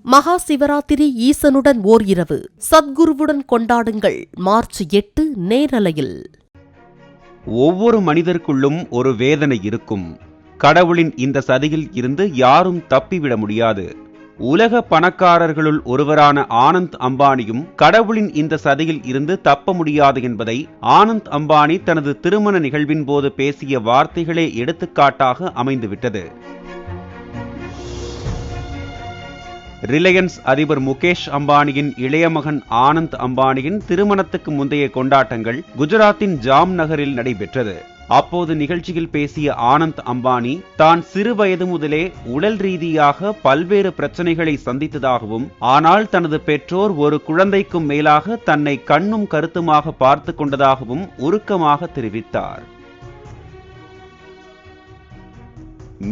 மகா சிவராத்திரி ஈசனுடன் ஓர் இரவு சத்குருவுடன் கொண்டாடுங்கள். மார்ச் 8 நேரலையில். ஒவ்வொரு மனிதருக்குள்ளும் ஒரு வேதனை இருக்கும். கடவுளின் இந்த சதியில் இருந்து யாரும் தப்பிவிட முடியாது. உலக பணக்காரர்களுள் ஒருவரான ஆனந்த் அம்பானியும் கடவுளின் இந்த சதியில் இருந்து தப்ப முடியாது என்பதை ஆனந்த் அம்பானி தனது திருமண நிகழ்வின் போது பேசிய வார்த்தைகளே எடுத்துக்காட்டாக அமைந்துவிட்டது. ரிலையன்ஸ் அதிபர் முகேஷ் அம்பானியின் இளைய மகன் ஆனந்த் அம்பானியின் திருமணத்துக்கு முந்தைய கொண்டாட்டங்கள் குஜராத்தின் ஜாம் நகரில் நடைபெற்றது. அப்போது நிகழ்ச்சியில் பேசிய ஆனந்த் அம்பானி தான் சிறு வயது முதலே உடல் ரீதியாக பல்வேறு பிரச்சனைகளை சந்தித்ததாகவும், ஆனால் தனது பெற்றோர் ஒரு குழந்தைக்கும் மேலாக தன்னை கண்ணும் கருத்துமாக பார்த்து கொண்டதாகவும் உருக்கமாக தெரிவித்தார்.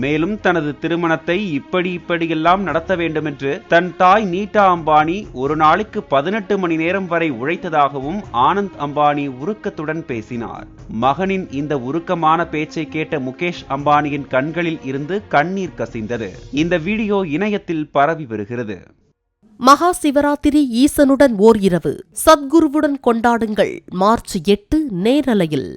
மேலும் தனது திருமணத்தை இப்படியெல்லாம் நடத்த வேண்டும் என்று தன் தாய் நீட்டா அம்பானி ஒரு நாளைக்கு 18 மணி நேரம் வரை உழைத்ததாகவும் ஆனந்த் அம்பானி உருக்கத்துடன் பேசினார். மகனின் இந்த உருக்கமான பேச்சை கேட்ட முகேஷ் அம்பானியின் கண்களில் இருந்து கண்ணீர் கசிந்தது. இந்த வீடியோ இணையத்தில் பரவி வருகிறது. மகா சிவராத்திரி ஈசனுடன் ஓர் இரவு சத்குருவுடன் கொண்டாடுங்கள். மார்ச் 8 நேரலையில்.